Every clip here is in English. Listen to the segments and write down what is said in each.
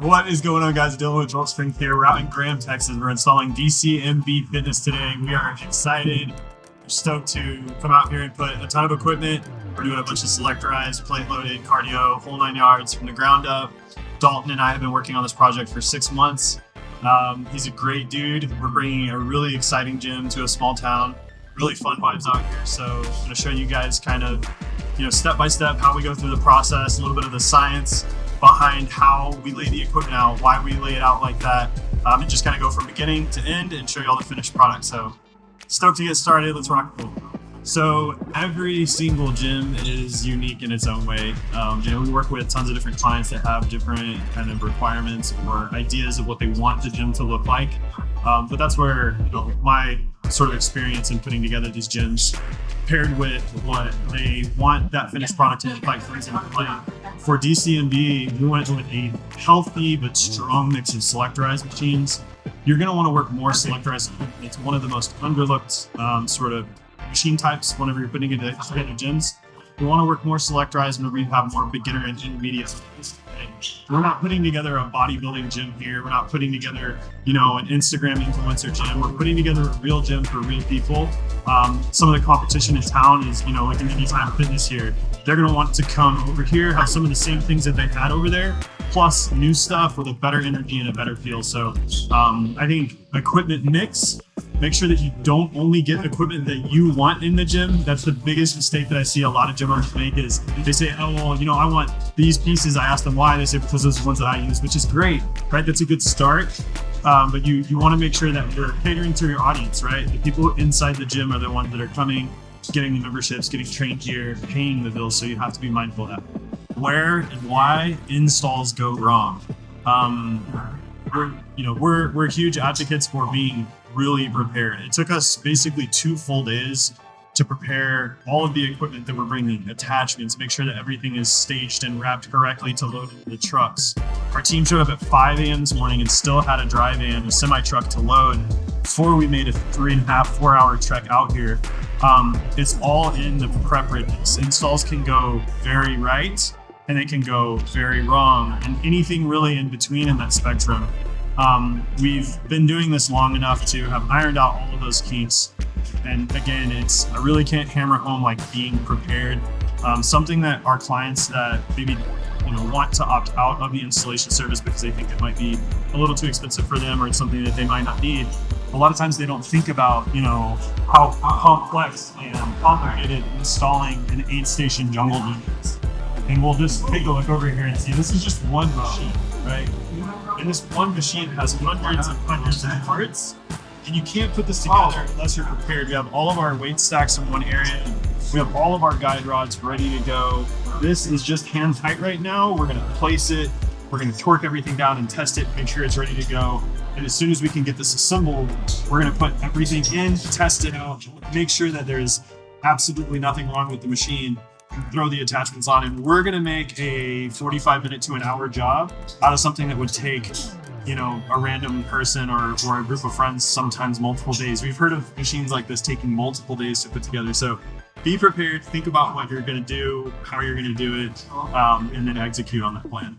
What is going on, guys? Dylan with DCMB Strength here. We're out in Graham, Texas. We're installing DCMB Fitness today. We are excited. We're stoked to come out here and put a ton of equipment. We're doing a bunch of selectorized, plate loaded, cardio, whole 9 yards from the ground up. Dalton and I have been working on this project for 6 months. He's a great dude. We're bringing a really exciting gym to a small town. Really fun vibes out here. So I'm going to show you guys kind of, step by step how we go through the process, a little bit of the science behind how we lay the equipment out, why we lay it out like that, and just kind of go from beginning to end and show you all the finished product. So stoked to get started. Let's rock and roll. So every single gym is unique in its own way. We work with tons of different clients that have different kind of requirements or ideas of what they want the gym to look like. But that's where my sort of experience in putting together these gyms paired with what they want that finished product to look like. For example, for DCMB, we went with a healthy but strong mix of selectorized machines. You're going to want to work more selectorized. It's one of the most underlooked sort of machine types whenever you're putting it into gyms. We want to work more selectorized whenever you have more beginner and intermediate. We're not putting together a bodybuilding gym here. We're not putting together, an Instagram influencer gym. We're putting together a real gym for real people. Some of the competition in town is, like in Anytime Fitness here. They're going to want to come over here, have some of the same things that they had over there, plus new stuff with a better energy and a better feel. So I think equipment mix. Make sure that you don't only get equipment that you want in the gym. That's the biggest mistake that I see a lot of gym owners make is they say, oh, well, I want these pieces. I ask them why. They say, because those are the ones that I use, which is great, right? That's a good start. But you want to make sure that you're catering to your audience, right? The people inside the gym are the ones that are coming, getting the memberships, getting trained here, paying the bills. So you have to be mindful of that. Where and why installs go wrong. We're huge advocates for being really prepared. It took us basically 2 full days to prepare all of the equipment that we're bringing, attachments, make sure that everything is staged and wrapped correctly to load into the trucks. Our team showed up at 5 a.m. this morning and still had a dry van, a semi-truck to load before we made a 3.5-4 hour trek out here. It's all in the prep readiness. Installs can go very right and they can go very wrong, and anything really in between in that spectrum. We've been doing this long enough to have ironed out all of those kinks. And again, I really can't hammer home like being prepared. Something that our clients that maybe want to opt out of the installation service because they think it might be a little too expensive for them or it's something that they might not need. A lot of times they don't think about how complex and complicated installing an 8-station jungle gym is. And we'll just take a look over here and see this is just one machine, right? And this one machine has hundreds and hundreds of parts, and you can't put this together unless you're prepared. We have all of our weight stacks in one area. We have all of our guide rods ready to go. This is just hand tight right now. We're going to place it. We're going to torque everything down and test it, make sure it's ready to go. And as soon as we can get this assembled, we're going to put everything in, test it out, make sure that there's absolutely nothing wrong with the machine, throw the attachments on, and we're going to make a 45-minute to an hour job out of something that would take a random person or a group of friends sometimes multiple days. We've heard of machines like this taking multiple days to put together. So be prepared, think about what you're going to do, how you're going to do it, and then execute on that plan.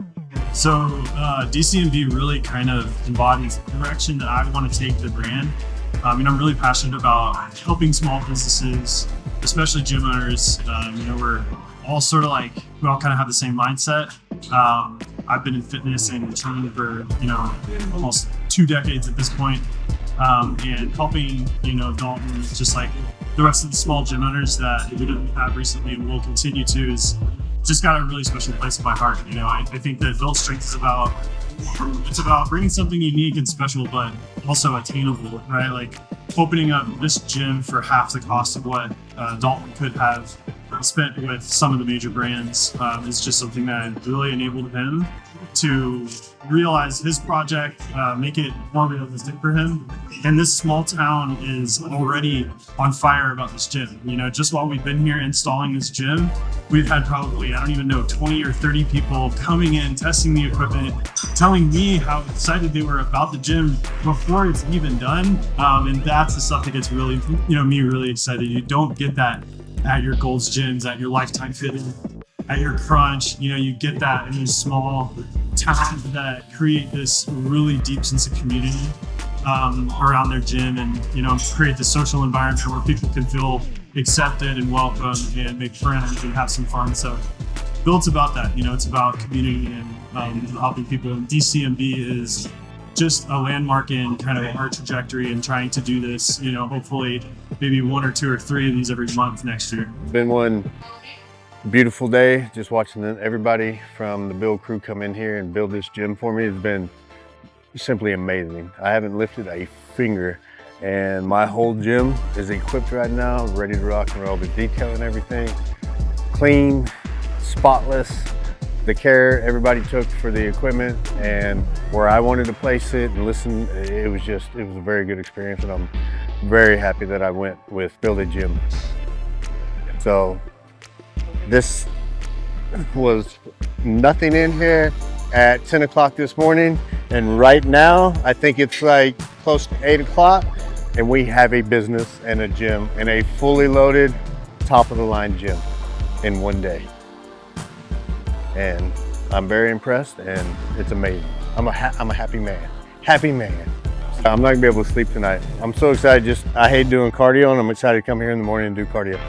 So DCMB really kind of embodies the direction that I want to take the brand. I'm really passionate about helping small businesses, especially gym owners. We're all sort of we all kind of have the same mindset. I've been in fitness and training for, almost 2 decades at this point. And helping, Dalton, just like the rest of the small gym owners that we didn't have recently and will continue to, is just got a really special place in my heart. I think that Build Strength is about bringing something unique and special, but also attainable, right? Like opening up this gym for half the cost of what Dalton could have spent with some of the major brands is just something that really enabled him to realize his project, make it more realistic for him. And this small town is already on fire about this gym. Just while we've been here installing this gym, we've had probably, 20 or 30 people coming in, testing the equipment, telling me how excited they were about the gym before it's even done. And that's the stuff that gets really, me really excited. You don't get that at your Gold's gyms, at your Lifetime Fitness, at your Crunch. You get that in these small talent that create this really deep sense of community around their gym, and create this social environment where people can feel accepted and welcome and make friends and have some fun. So Build's about that. It's about community and helping people. And DCMB is just a landmark in kind of our trajectory and trying to do this. Hopefully maybe 1 or 2 or 3 of these every month next year. Been one beautiful day just watching everybody from the build crew come in here and build this gym for me. It's been simply amazing. I haven't lifted a finger, and my whole gym is equipped right now, ready to rock and roll. The detail and everything, clean, spotless. The care everybody took for the equipment and where I wanted to place it and listen, it was a very good experience, and I'm very happy that I went with Build a Gym. So this was nothing in here at 10 o'clock this morning, and right now I think it's like close to 8 o'clock, and we have a business and a gym and a fully loaded top of the line gym in one day. And I'm very impressed, and it's amazing. I'm a happy man. Happy man. I'm not gonna be able to sleep tonight. I'm so excited. I hate doing cardio, and I'm excited to come here in the morning and do cardio.